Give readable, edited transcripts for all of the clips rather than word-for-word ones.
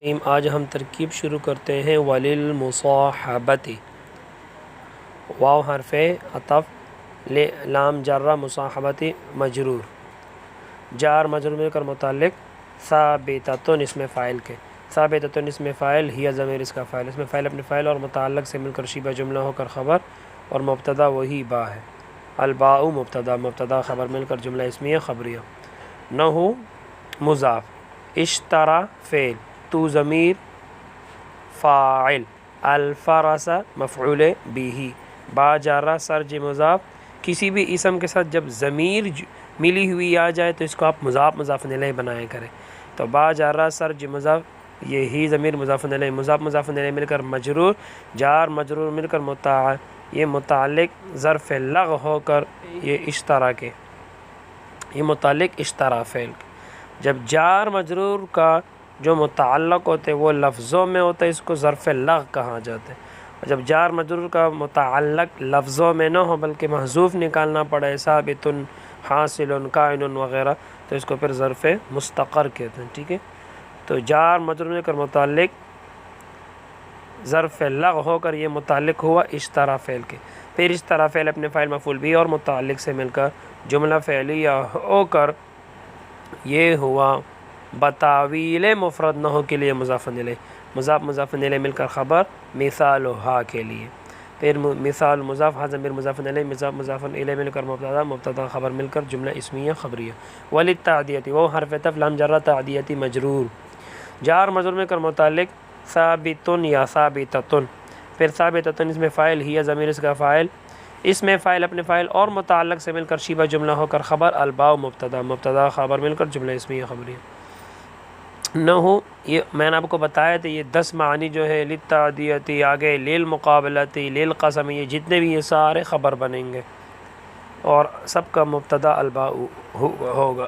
آج ہم ترکیب شروع کرتے ہیں وللمصاحبۃ واو حرف عطف لام جرہ مصاحبۃ مجرور جار مجرور مل کر متعلق ثابتۃ اسم فاعل کے ثابتۃ اسم فاعل ہی ضمیر اس کا فاعل اس میں فاعل اپنے فاعل اور متعلق سے مل کر شبہ جملہ ہو کر خبر اور مبتدا وہی با ہے الباء مبتدا خبر مل کر جملہ اسمیہ خبریہ نحو مضاف اشترى فعل تو ضمیر فاعل الفرس مفعول به با جارہ سرج مضاف کسی بھی اسم کے ساتھ جب ضمیر ملی ہوئی آ جائے تو اس کو آپ مضاف الیہ بنایا کریں تو با جارہ سرج مضاف یہی ضمیر مضاف الیہ مضاف الیہ مل کر مجرور جار مجرور مل کر یہ متعلق ظرف لغو ہو کر یہ اشترا کے یہ متعلق اشترا فعل جب جار مجرور کا جو متعلق ہوتے وہ لفظوں میں ہوتا ہے اس کو ظرف لغو کہا جاتا ہے اور جب جار مجرور کا متعلق لفظوں میں نہ ہو بلکہ محذوف نکالنا پڑے ثابت حاصل کائن وغیرہ تو اس کو پھر ظرف مستقر کہتے ہیں ٹھیک ہے تو جار مجرور کر متعلق ظرف لغو ہو کر یہ متعلق ہوا اشترا فعل کے پھر اشترا فعل اپنے فاعل مفعول بھی اور متعلق سے مل کر جملہ فعلیہ ہو کر یہ ہوا بتاویل مفرد نحو کے لیے مضاف الیہ مل کر خبر مثال ہا کے لیے پھر مثال مضاف ہا ضمیر مضاف الیہ مل کر مبتدا خبر مل کر جملہ اسمیہ خبریہ وللتعدیۃ وہ حرف عطف لام جرہ تعدیتی مجرور جار مجرور میں کر متعلق ثابت یا ثابتۃ پھر ثابتۃ اس میں فاعل ہی ضمیر اس کا فاعل اس میں فاعل اپنے فاعل اور متعلق سے مل کر شیبہ جملہ ہو کر خبر الباء مبتدا خبر مل کر جملہ اسمیہ خبریہ نحو یہ میں نے آپ کو بتایا تھا یہ 10 معنی جو ہے للتعدیتی آگے للمقابلتی للقسم یہ جتنے بھی یہ سارے خبر بنیں گے اور سب کا مبتدا الباء ہوگا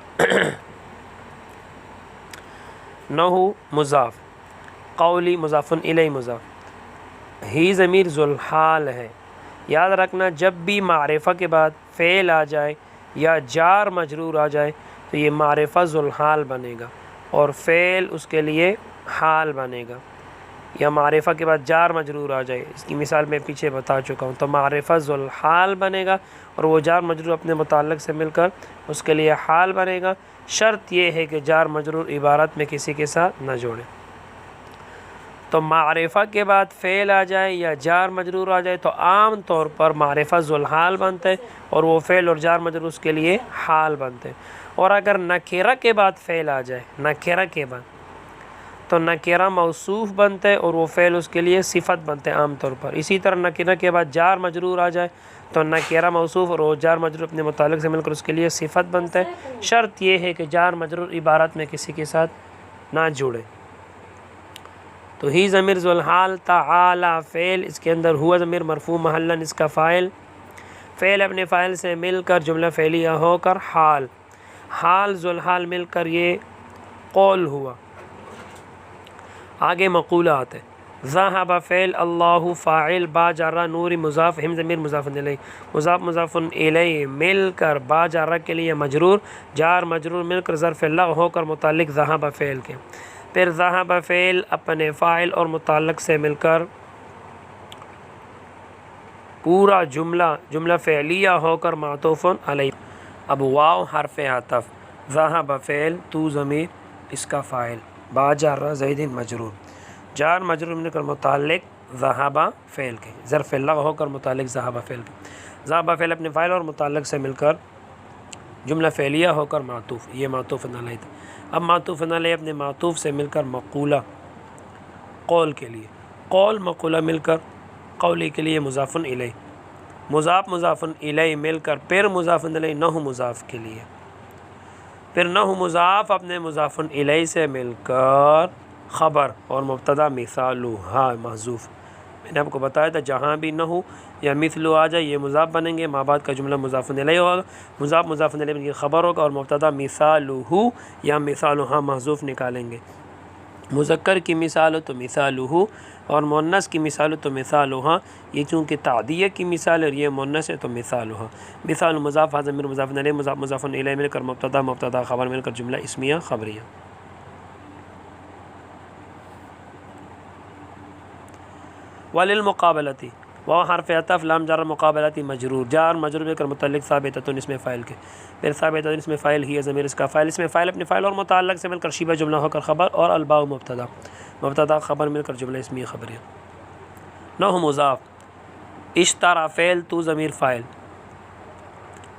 نحو مضاف قولی مضاف الیہ مضاف ہی ضمیر ذوالحال ہے یاد رکھنا جب بھی معرفہ کے بعد فعل آ جائے یا جار مجرور آ جائے تو یہ معرفہ ذوالحال بنے گا اور فعل اس کے لیے حال بنے گا یا معرفہ کے بعد جار مجرور آ جائے اس کی مثال میں پیچھے بتا چکا ہوں تو معرفہ ذوالحال بنے گا اور وہ جار مجرور اپنے متعلق سے مل کر اس کے لیے حال بنے گا شرط یہ ہے کہ جار مجرور عبارت میں کسی کے ساتھ نہ جوڑے تو معرفہ کے بعد فعل آ جائے یا جار مجرور آ جائے تو عام طور پر معرفہ ذوالحال بنتا ہے اور وہ فعل اور جار مجرور اس کے لیے حال بنتے ہیں اور اگر نکرہ کے بعد فعل آ جائے نکرہ کے بعد تو نکرہ موصوف بنتے اور وہ فعل اس کے لیے صفت بنتے عام طور پر اسی طرح نکرہ کے بعد جار مجرور آ جائے تو نکرہ موصوف اور وہ جار مجرور اپنے متعلق سے مل کر اس کے لیے صفت بنتے ہیں شرط یہ ہے کہ جار مجرور عبارت میں کسی کے ساتھ نہ جڑے تو ہی ضمیر ذوالحال تعالی فعل اس کے اندر ہوا ضمیر مرفوع محلاً اس کا فاعل فعل اپنے فاعل سے مل کر جملہ فعلیہ ہو کر حال ذوالحال مل کر یہ قول ہوا آگے مقولات ہے ذہب فعل اللہ فاعل با جارہ نور مضاف ہم ضمیر مضاف الیہ مل کر با جارہ کے لیے مجرور جار مجرور مل کر ظرف لغو ہو کر متعلق ذہب فعل کے پھر ذہب فعل اپنے فاعل اور متعلق سے مل کر پورا جملہ فعلیہ ہو کر معطوف علیہ اب واو حرف عطف ذہب فعل تو ضمیر اس کا فاعل با جارہ زید مجرور جار مجرور مل کر متعلق ذہب فعل کے ظرف لغو ہو کر متعلق ذہب فعل کے ذہب فعل اپنے فاعل اور متعلق سے مل کر جملہ فعلیہ ہو کر معطوف یہ معطوف علیہ تھا اب معطوف علیہ اپنے معطوف سے مل کر مقولہ قول کے لیے قول مقولہ مل کر قولی کے لیے مضاف الیہ مضاف الیہ مل کر پھر مضاف الیہ نحو مضاف کے لیے پھر نحو مضاف اپنے مضاف الیہ سے مل کر خبر اور مبتدا مثالھا محذوف میں نے آپ کو بتایا تھا جہاں بھی نحو یا مثلو آ جائے یہ مضاف بنیں گے ماں بعد کا جملہ مضاف الیہ ہوگا مضاف الیہ کی خبر ہوگا اور مبتدا مثالہ یا مثالھا محذوف نکالیں گے مذکر کی مثال ہو تو مثالہ اور مؤنث کی مثال ہو تو مثالھا یہ چونکہ تعدیہ کی مثال ہے اور یہ مؤنث ہے تو مثالھا مثال مضاف ضمیر مضاف الیہ مضاف الیہ مل کر مبتدا خبر مل کر جملہ اسمیہ خبریہ وللمقابلتی واو حرف عطف لام جر مقابلتی مجرور جار مجرور مل کر متعلق ثابتۃ اسم فاعل کے. پھر ثابتۃ اسم فاعل ہی ضمیر اس کا فاعل اسم فاعل اپنے فاعل اور متعلق سے مل کر شیبہ جملہ ہو کر خبر اور الباء مبتدا خبر مل کر جملہ اسمیہ خبریہ. نحو مضاف اشترى فعل تو ضمیر فاعل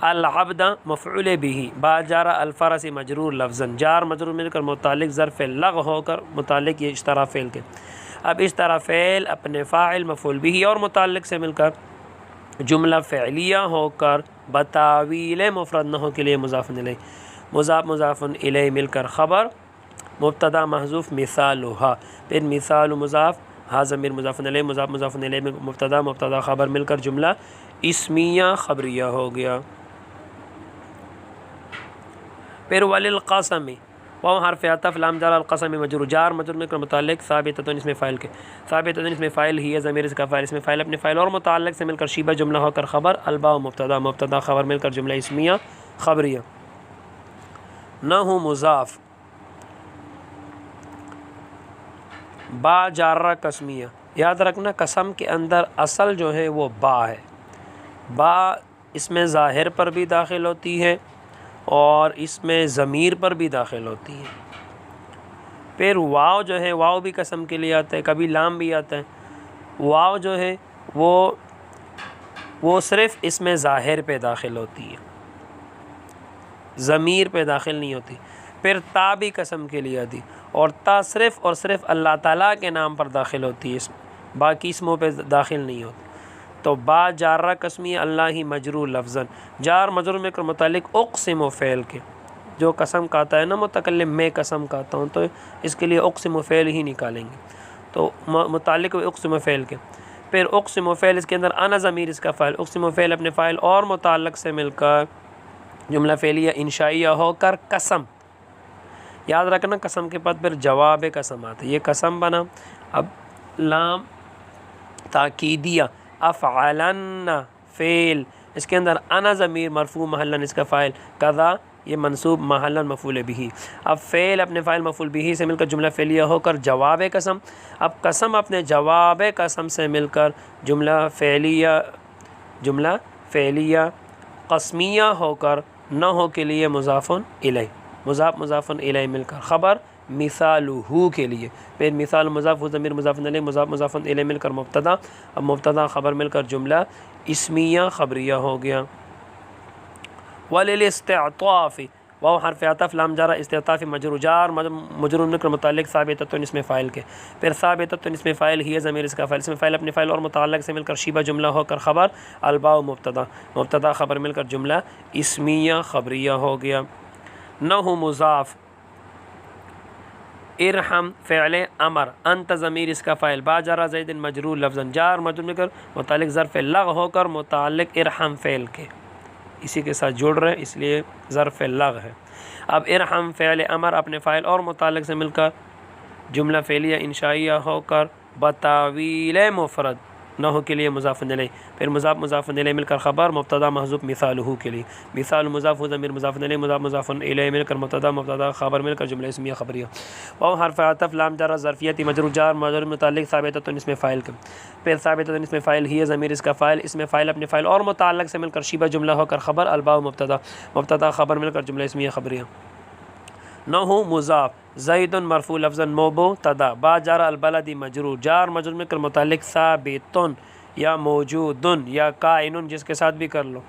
العبد مفعول به با جار الفرس مجرور لفظا جار مجرور مل کر متعلق ظرف لغ ہو کر متعلق یہ اشترى فعل کے. اب اشترى فعل اپنے فاعل مفعول به اور متعلق سے مل کر جملہ فعلیہ ہو کر بتاویل مفرد نہ ہو کے لیے مضاف الیہ مضاف الیہ مل کر خبر مبتدا محذوف مثالها. پھر مثال مضاف ہا ضمیر مضاف الیہ مضاف الیہ میں مبتدا خبر مل کر جملہ اسمیہ خبریہ ہو گیا. پھر وللقسم واو حرف عطف لام جار القسم مجرور جار مجرور مل کر متعلق ثابتۃ اسم فاعل کے. ثابتۃ اسم فاعل ہی ضمیر اس کا فاعل اسم فاعل اپنے فاعل اور متعلق سے مل کر شیبہ جملہ ہو کر خبر الباء مبتدا خبر مل کر جملہ اسمیہ خبریہ. نحو مضاف با جارہ قسمیہ یاد رکھنا قسم کے اندر اصل جو ہے وہ با ہے. با اس میں ظاہر پر بھی داخل ہوتی ہے اور اس میں ضمیر پر بھی داخل ہوتی ہے. پھر واو جو ہے واو بھی قسم کے لیے آتا ہے کبھی لام بھی آتا ہے. واو جو ہے وہ صرف اس میں ظاہر پہ داخل ہوتی ہے ضمیر پہ داخل نہیں ہوتی. پھر تا بھی قسم کے لیے آتی اور تا صرف اور صرف اللہ تعالیٰ کے نام پر داخل ہوتی ہے باقی اسموں پہ داخل نہیں ہوتی. تو با جارہ قسمیہ اللہ ہی مجرور لفظاً جار مجرور میں کر متعلق اقسم و فعل کے جو قسم کہتا ہے نا متکلم میں قسم کہتا ہوں تو اس کے لیے اقسم و فعل ہی نکالیں گے تو متعلق اقسم و فعل کے. پھر اقسم و فعل اس کے اندر انا ضمیر اس کا فاعل اقسم و فعل اپنے فاعل اور متعلق سے مل کر جملہ فعلیہ انشائیہ ہو کر قسم یاد رکھنا قسم کے بعد پھر جواب قسم آتا ہے. یہ قسم بنا. اب لام تاکیدیہ افعلن فعل اس کے اندر انا ضمیر مرفوع محلاً اس کا فاعل کذا یہ منصوب محلاً مفعول به. اب فعل اپنے فاعل مفعول به سے مل کر جملہ فعلیہ ہو کر جواب قسم. اب قسم اپنے جواب قسم سے مل کر جملہ فعلیہ قسمیہ ہو کر نہ ہو کے لیے مضاف الیہ مضاف الیہ مل کر خبر مثالہ کے لیے. پھر مثال مضاف ضمیر مضاف الیہ مضاف الیہ مل کر مبتدا. اب مبتدا خبر مل کر جملہ اسمیہ خبریہ ہو گیا. وللاستعطاف واو حرف عطف لام جارہ استعطاف مجرور جار مجرور مل کر متعلق ثابتۃ اسم فاعل کے. پھر ثابتۃ اسم فاعل ہی ضمیر اس کا فاعل اسم فاعل اپنے فاعل اور متعلق سے مل کر شیبہ جملہ ہو کر خبر الباء مبتدا خبر مل کر جملہ اسمیہ خبریہ ہو گیا. نحو مضاف ارحم فعل امر انت ضمیر اس کا فاعل با جارہ زید مجرور لفظا جار مجرور مل کر متعلق ظرف لغ ہو کر متعلق ارحم فعل کے اسی کے ساتھ جوڑ رہے ہیں اس لیے ظرف لغ ہے. اب ارحم فعل امر اپنے فاعل اور متعلق سے مل کر جملہ فعلیہ انشائیہ ہو کر بتاویل مفرد نہ ہو کے لیے مضاف الیہ. پھر مضاف الیہ مل کر خبر مبتدا محذوف مثالہ کے لیے. مثال مضاف ضمیر مضاف الیہ مضاف الیہ مل کر مبتدا خبر مل کر جملہ اسمیہ خبریہ. واو حرف عطف لام جارہ ظرفیتی مجرور جار مجرور متعلق ثابتۃ اسم فاعل کے. پھر ثابتۃ اسم فاعل ہی ضمیر اس کا فاعل اسم فاعل اپنے فاعل اور متعلق سے مل کر شیبہ جملہ ہو کر خبر الباء مبتدا خبر مل کر جملہ اسمیہ خبریہ. نحو مضاف زید مرفوع لفظا مبتدا با جارہ البلد مجرور جار مجرور مل کر متعلق ثابت یا موجود یا کائن جس کے ساتھ بھی کر لو.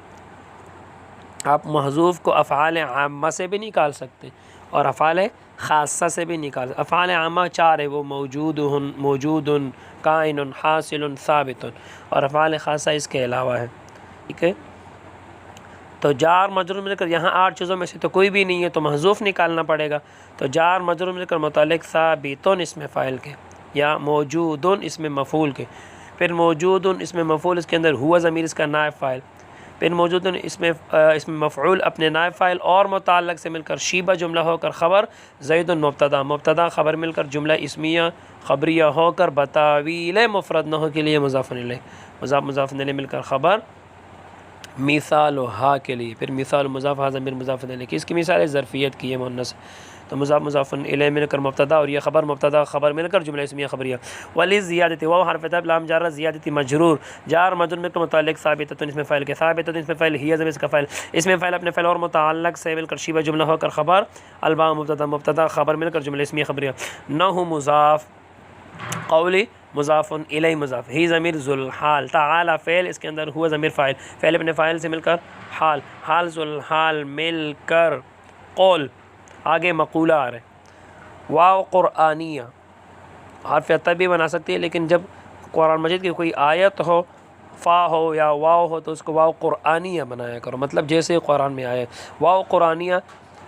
آپ محذوف کو افعال عامہ سے بھی نکال سکتے اور افعال خاصہ سے بھی نکال سکتے. افعال عامہ چار ہے وہ موجود کائن حاصل ثابت اور افعال خاصہ اس کے علاوہ ہے. ٹھیک ہے تو جار مجرور مل کر یہاں 8 چیزوں میں سے تو کوئی بھی نہیں ہے تو محذوف نکالنا پڑے گا. تو جار مجرور مل کر متعلق ثابت اسم فاعل کے یا موجود اسم مفعول کے. پھر موجود اسم مفعول اس کے اندر ہوا ضمیر اس کا نائب فاعل. پھر موجود اسم مفعول اپنے نائب فاعل اور متعلق سے مل کر شیبہ جملہ ہو کر خبر زید مبتدا خبر مل کر جملہ اسمیہ خبریہ ہو کر بتاویل مفرد نہ ہو کے لیے مضاف الیہ مل کر خبر مثال ہا کے لیے. پھر مثال مضاف ہا ضمیر مضاف الیہ کی اس کی مثال ظرفیت کی ہے مؤنث. تو مضاف مضاف الیہ مل کر مبتدا اور یہ خبر مبتدا خبر مل کر جملہ اسمیہ خبریہ. ولی زیادتی واو حرف عطف لام جارہ زیادتی مجرور جار مجرور مل کر متعلق ثابتۃ اس میں فاعل کے ثابتۃ اس میں فاعل ہی ضمیر اس کا فاعل اس میں فاعل اپنے فاعل اور متعلق سے مل کر شیبہ جملہ ہو کر خبر الباء مبتدا مبتدا خبر مل کر جملہ اسمیہ خبریہ. نہ مضاف قولی مضاف الیہ مضاف ہی ضمیر ذوالحال تعالی فعل اس کے اندر ہوا ضمیر فاعل فعل اپنے فاعل سے مل کر حال حال ذوالحال مل کر قول آگے مقولہ آ رہے. واو قرآنیہ حرف عطف بھی بنا سکتی ہے لیکن جب قرآن مجید کی کوئی آیت ہو فا ہو یا واو ہو تو اس کو واو قرآنیہ بنایا کرو مطلب جیسے قرآن میں آئے. واو قرآنیہ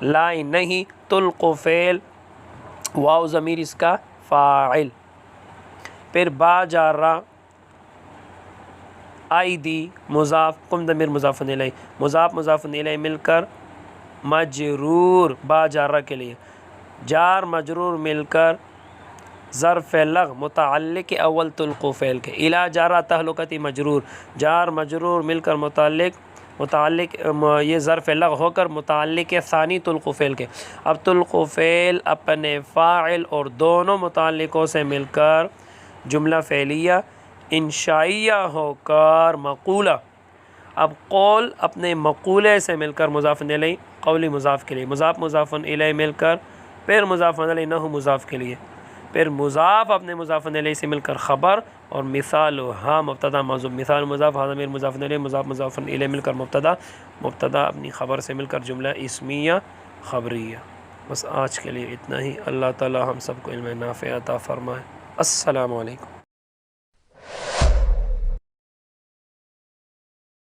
لا نہیں تلقو فعل واو ضمیر اس کا فاعل پھر با جارہ ایدی مضاف قم ضمیر مضاف الیہ مضاف مضاف الیہ مل کر مجرور با جارہ کے لیے جار مجرور مل کر ظرف لغ متعلق اول تلقو فعل کے الا جارہ تہلکتی مجرور جار مجرور مل کر متعلق یہ ظرف لغ ہو کر متعلق ثانی تلقو فعل کے. اب تلقو فعل اپنے فاعل اور دونوں متعلقوں سے مل کر جملہ فعلیہ انشائیہ ہو کر مقولہ. اب قول اپنے مقولے سے مل کر مضاف الیہ قولی مضاف کے لیے مضاف مضاف الیہ مل کر پھر مضاف الیہ نہ مضاف کے لیے پھر مضاف اپنے مضاف الیہ سے مل کر خبر اور مثال ہاں مبتدا موضوع مثال مضاف ہاں ضمیر مضاف الیہ مضاف مضاف الیہ مل کر مبتدا اپنی خبر سے مل کر جملہ اسمیہ خبریہ. بس آج کے لیے اتنا ہی. اللہ تعالی ہم سب کو علم نافع عطا فرمائے. السلام علیکم.